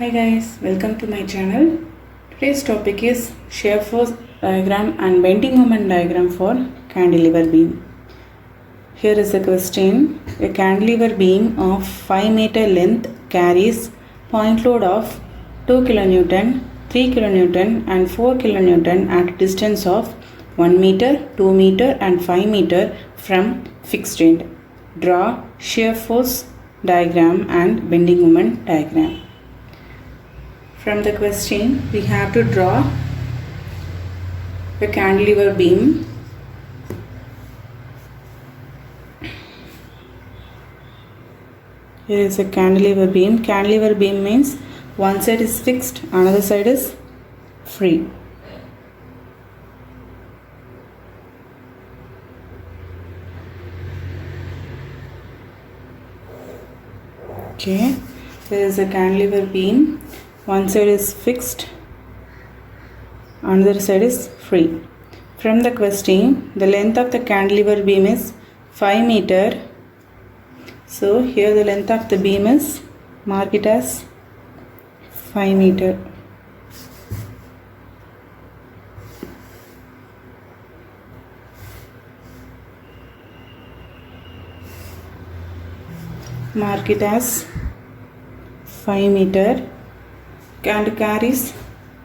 Hi guys, welcome to my channel. Today's topic is shear force diagram and bending moment diagram for cantilever beam. Here is a question. A cantilever beam of 5 meter length carries point load of 2 kN, 3 kN and 4 kN at a distance of 1 meter, 2 meter and 5 meter from fixed end. Draw shear force diagram and bending moment diagram. From the question, we have to draw a cantilever beam. Here is a cantilever beam. Cantilever beam means one side is fixed, another side is free. Okay, there is a cantilever beam. One side is fixed, another side is free. From the question, the length of the cantilever beam is 5 meter. So here the length of the beam is, mark it as 5 meter. Mark it as 5 meter. And carries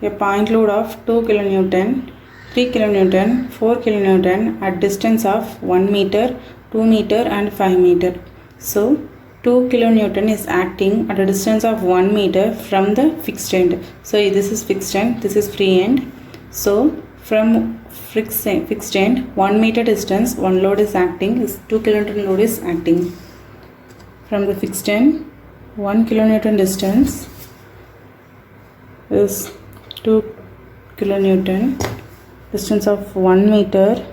a point load of 2 kN, 3 kN, 4 kN at distance of 1 meter, 2 meter and 5 meter. So 2 kN is acting at a distance of 1 meter from the fixed end. So this is fixed end, this is free end. So from fixed end, 1 meter distance, one load is acting, is 2 kN load is acting. From the fixed end, 1 kN distance is 2 kN, distance of 1 meter.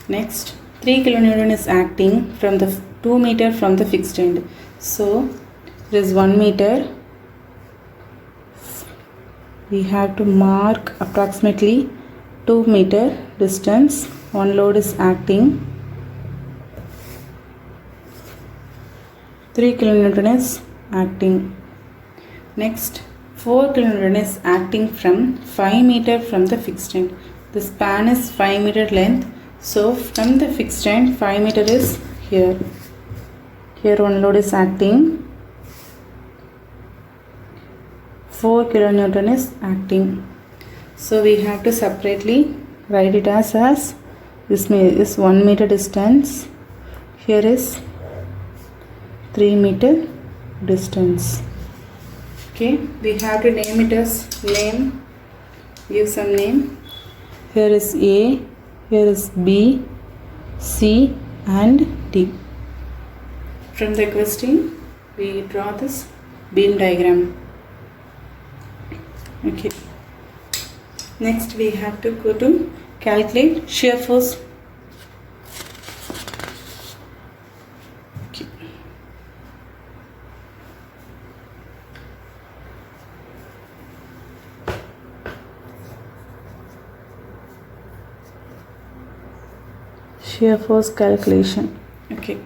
Next, 3 kN is acting from the 2 meter from the fixed end. So it is 1 meter. We have to mark approximately 2 meter distance. One load is acting. 3 kN is acting. Next, 4 kN is acting from 5 meter from the fixed end. The span is 5 meter length. So from the fixed end, 5 meter is here. Here one load is acting. 4 kN is acting. So we have to separately write it as this is 1 meter distance. Here is 3 meter distance. Okay, we have to name it as give some name. Here is A, here is B, C and D. From the question, we draw this beam diagram. Okay. Next we have to go to calculate shear force. Okay. Shear force calculation. Okay.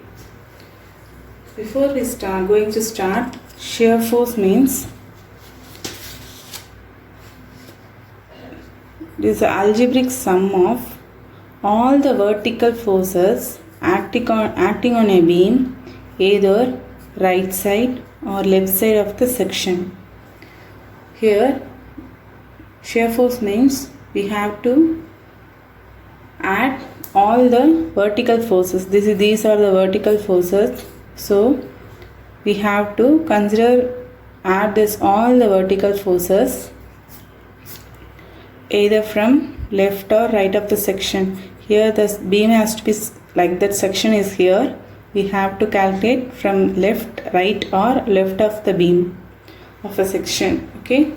Before we going to start, shear force means it is the algebraic sum of all the vertical forces acting on a beam, either right side or left side of the section. Here, shear force means we have to add all the vertical forces. These are the vertical forces. So we have to add all the vertical forces either from left or right of the section. Here the beam has to be like that, section is here. We have to calculate from left, right or left of the beam of a section. Okay.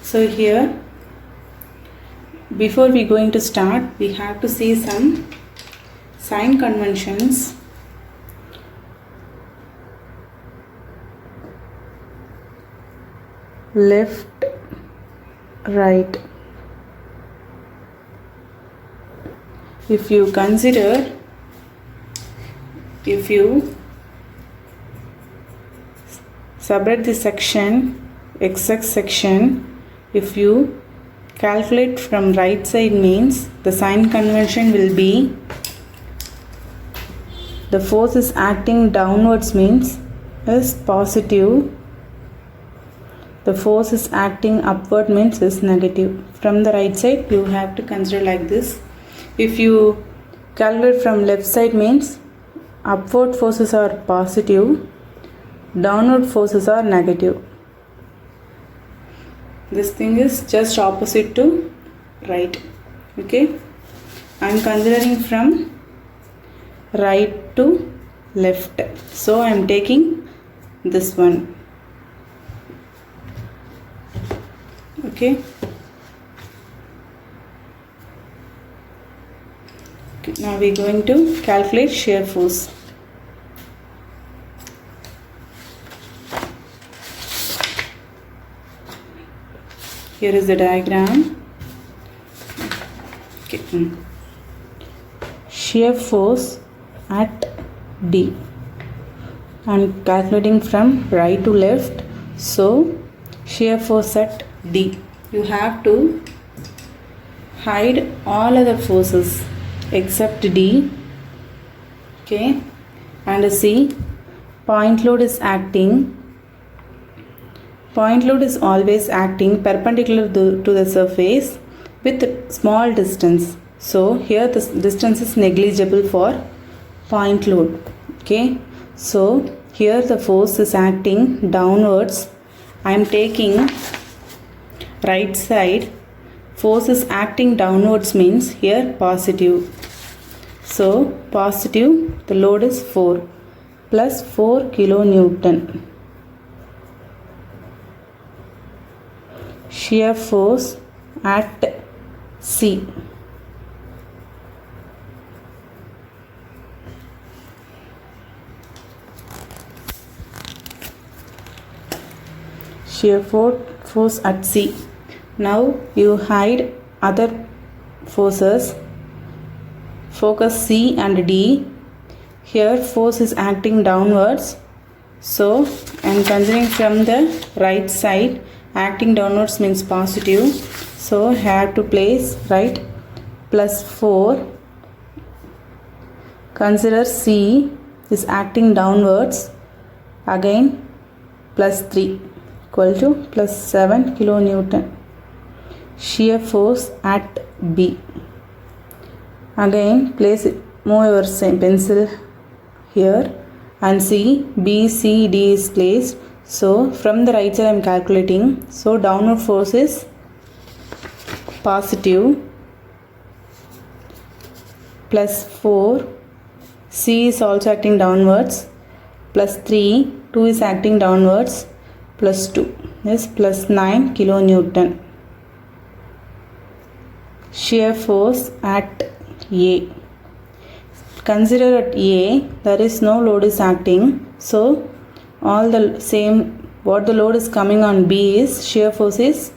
So here, before we going to start, we have to see some sign conventions. Left, right. If you consider, if you Subtract the section, XX section. If you calculate from right side means the sign convention will be the force is acting downwards means is positive. The force is acting upward means is negative. From the right side you have to consider like this. If you calculate from left side means upward forces are positive, downward forces are negative. This thing is just opposite to right. Okay, I am considering from right to left, so I am taking this one. Okay, now we are going to calculate shear force. Here is the diagram. Okay. Shear force at D. I am calculating from right to left. So shear force at D. You have to hide all other forces except D. Okay. And see, point load is acting. Point load is always acting perpendicular to the surface with small distance. So here the distance is negligible for point load. Okay, so here the force is acting downwards. I am taking right side. Force is acting downwards means here positive. So positive, the load is 4 plus 4 kilonewton. Shear force at C. Shear force at C. Now you hide other forces. Focus C and D. Here force is acting downwards. So I am considering from the right side. Acting downwards means positive, so I have to place right plus 4. Consider C is acting downwards, again plus 3 equal to plus 7 kilonewton. Shear force at B. Again place it, move your same pencil here and see BCD is placed. So from the right side I am calculating. So downward force is positive plus 4. C is also acting downwards plus 3. 2 is acting downwards plus 2 is plus 9 kilonewton. Shear force at A. Consider at A there is no load is acting. So all the same, what the load is coming on B is shear force is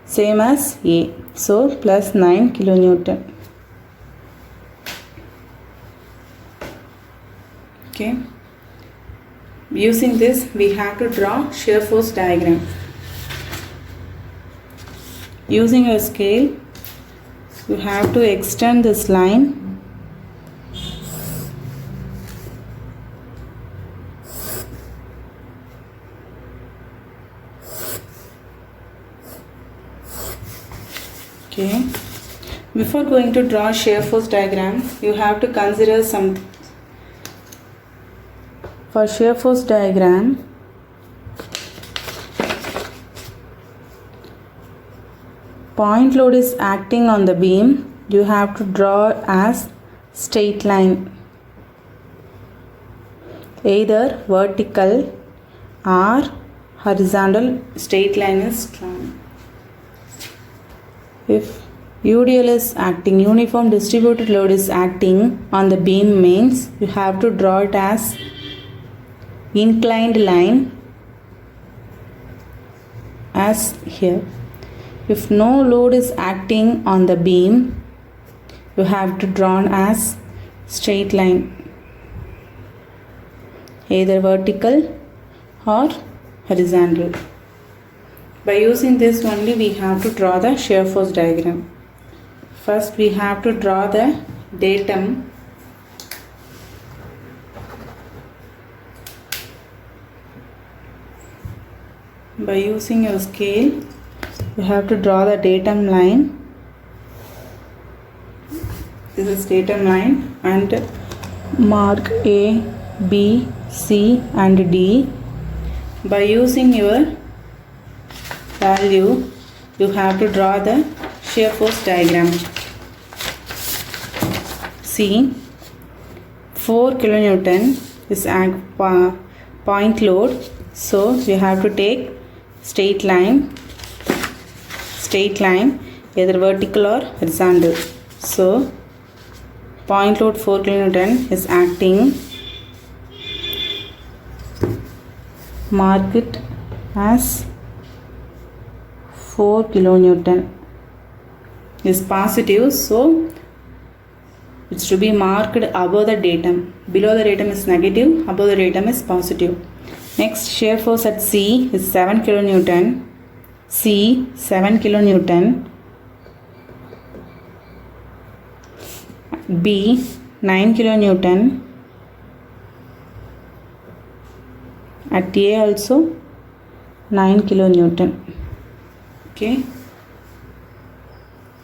same as A. So plus 9 kilonewton. Okay. Using this we have to draw shear force diagram. Using a scale you have to extend this line. Okay. Before going to draw shear force diagram, you have to consider something. For shear force diagram, point load is acting on the beam. You have to draw as straight line, either vertical or horizontal. Straight line is drawn. If UDL is acting, uniform distributed load is acting on the beam means you have to draw it as inclined line as here. If no load is acting on the beam, you have to draw as straight line, either vertical or horizontal. By using this only we have to draw the shear force diagram. First we have to draw the datum. By using your scale, you have to draw the datum line. This is datum line, and mark A, B, C and D. By using your value, you have to draw the shear force diagram. See, 4 kilonewton is point load, so we have to take straight line, either vertical or horizontal. So point load 4 kilonewton is acting. Mark it as 4 kilonewton is positive, so it's to be marked above the datum. Below the datum is negative, above the datum is positive. Next, shear force at C is 7 kilonewton. C 7 kilonewton. B 9 kilonewton. At A also 9 kilonewton. Okay.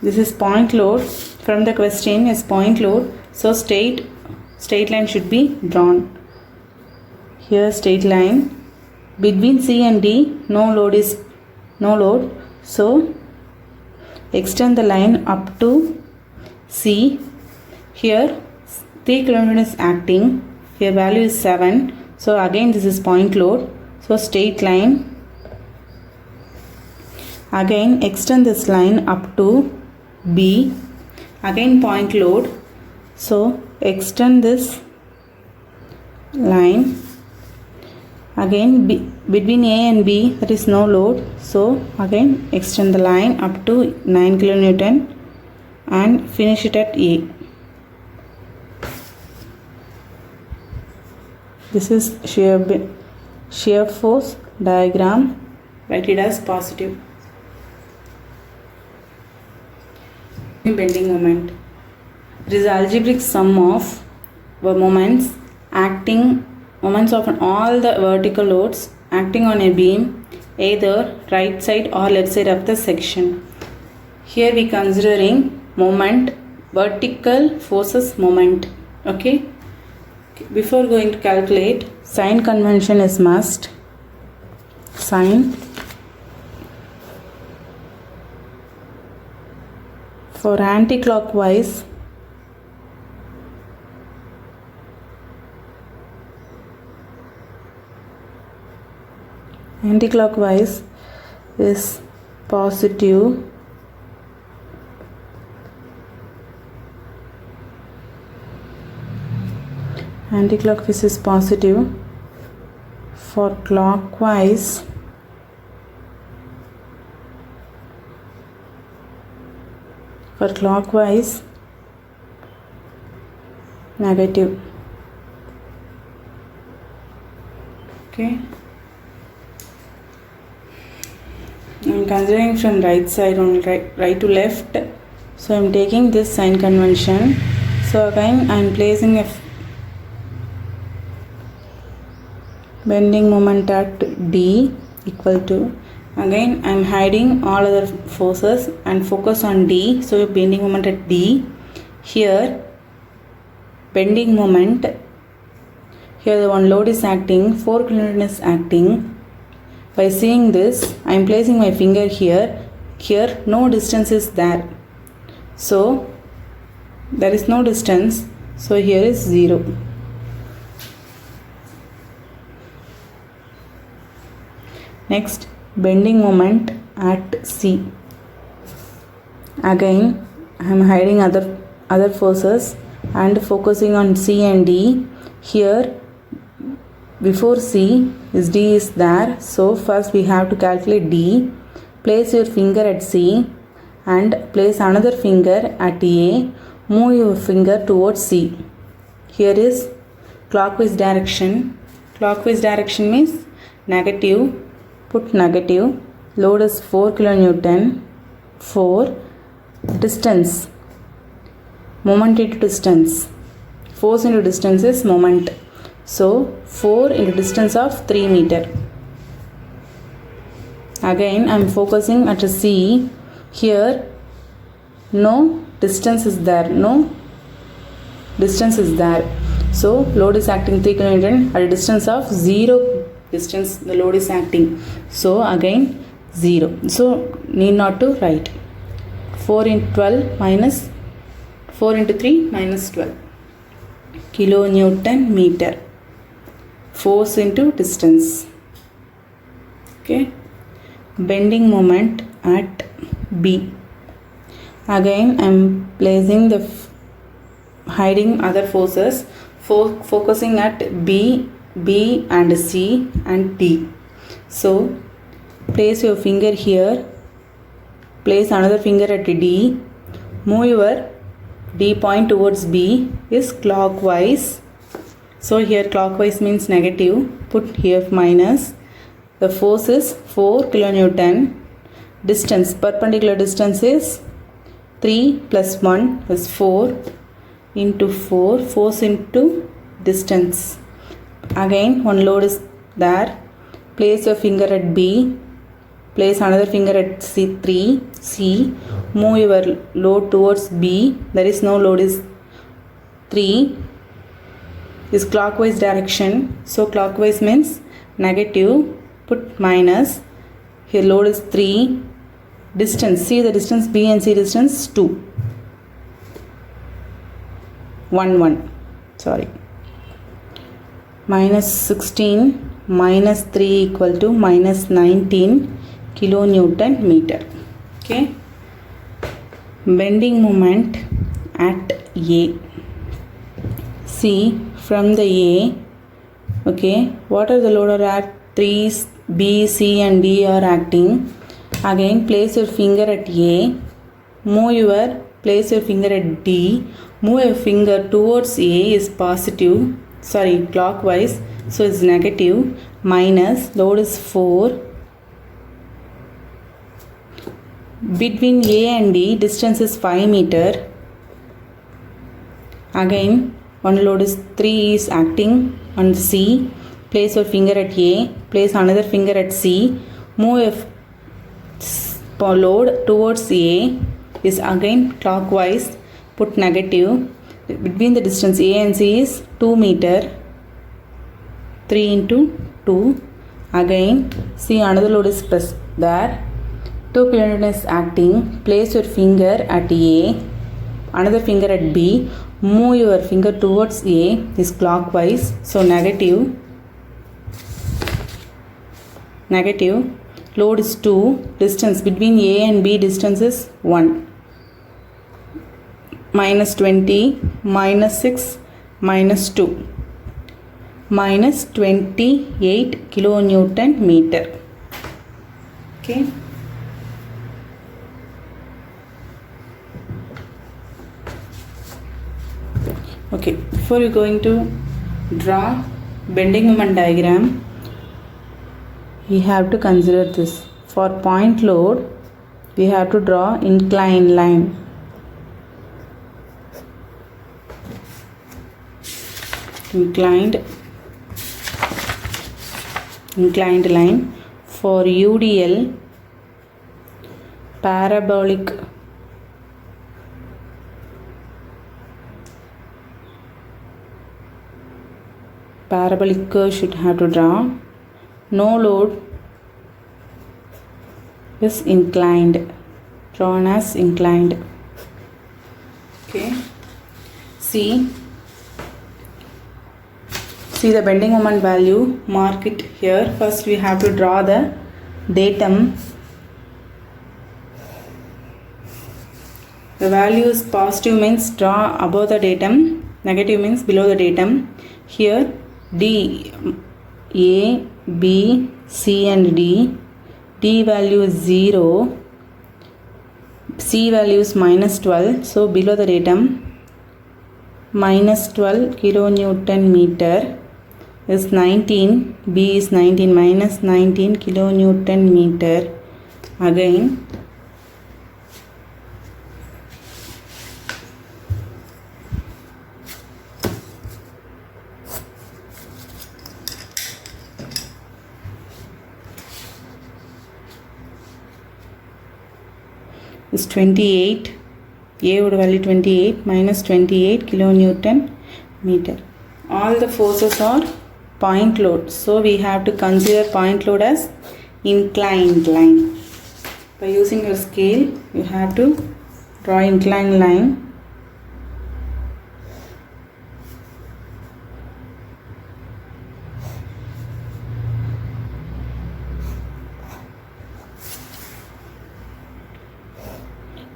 This is point load. From the question is point load. So straight line should be drawn. Here straight line. Between C and D no load. So extend the line up to C. Here 3 kilonewton is acting. Here value is 7. So again this is point load. So straight line. Again extend this line up to B. Again point load. So extend this line. Again between A and B there is no load. So again extend the line up to 9 kilonewton and finish it at A. This is shear force diagram. Write it as positive. Bending moment. It is algebraic sum of the moments of all the vertical loads acting on a beam, either right side or left side of the section. Here we considering moment, vertical forces moment. Okay. Before going to calculate, sign convention is must. Sign for anti-clockwise, is positive. Anti-clockwise is positive. For clockwise, negative. Okay. I'm considering from right side only, right to left. So I'm taking this sign convention. So again I'm placing a bending moment at D equal to, again I am hiding all other forces and focus on D. So bending moment at D. Here bending moment, here the one load is acting, 4 kilonewton is acting. By seeing this, I am placing my finger here. Here no distance is there, so there is no distance, so here is 0. Next, bending moment at C. Again I am hiding other forces and focusing on C and D. Here before C is D is there, so first we have to calculate D. Place your finger at C and place another finger at A. Move your finger towards C. Here is clockwise direction. Clockwise direction means negative, put negative, load is 4 kilonewton, 4, distance, moment into distance, force into distance is moment, so 4 into distance of 3 meter. Again I am focusing at a C. Here no distance is there, no distance is there, so load is acting 3 kilonewton at a distance of 0 distance the load is acting, so again 0, so need not to write. 4 into 12 minus 4 into 3 minus 12 kilonewton meter, force into distance. Okay, bending moment at B. Again I am placing the hiding other forces, focusing at B, B and C and D. So place your finger here, place another finger at D, move your D point towards B is clockwise, so here clockwise means negative, put here minus, the force is 4 kilonewton, distance, perpendicular distance is 3 plus 1 is 4 into 4, force into distance. Again one load is there, place your finger at B, place another finger at C, move your load towards B, there is no load is 3, is clockwise direction, so clockwise means negative, put minus, here load is 3, distance, see the distance B and C distance 2, 1, sorry, minus 16 minus 3 equal to minus 19 kilonewton meter. Okay, bending moment at A. See from the A, okay, what are the load are at 3, B, C and D are acting. Again place your finger at A, place your finger at D, move your finger towards A is positive, sorry clockwise, so it's negative, minus, load is 4, between A and D distance is 5 meter. Again one load is 3 is acting on C, place your finger at A, place another finger at C, move your load towards A is again clockwise, put negative, between the distance A and C is 2 meter, 3 into 2, again see another load is pressed there, 2 kilonewton is acting, place your finger at A, another finger at B, move your finger towards A is clockwise, so negative, load is 2, distance between A and B distance is 1, minus 20, minus 6, minus 2, minus 28 kilonewton meter. Okay, okay, before you going to draw bending moment diagram, we have to consider this. For point load we have to draw inclined line. Inclined line. For UDL, parabolic curve should have to draw. No load is inclined, drawn as inclined. Okay, see the bending moment value, mark it here. First we have to draw the datum. The value is positive means draw above the datum, negative means below the datum. Here D, A, B, C and D. D value is 0, C value is minus 12, so below the datum minus 12 kilonewton meter is 19, B is 19, minus 19 kilonewton meter. Again, is 28, A would value 28, minus 28 kilonewton meter. All the forces are point load, so we have to consider point load as inclined line. By using your scale, you have to draw inclined line.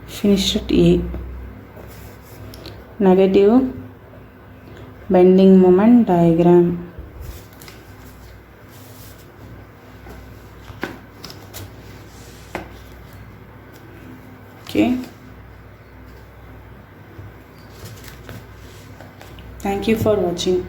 Finish at A. Negative bending moment diagram. Okay. Thank you for watching.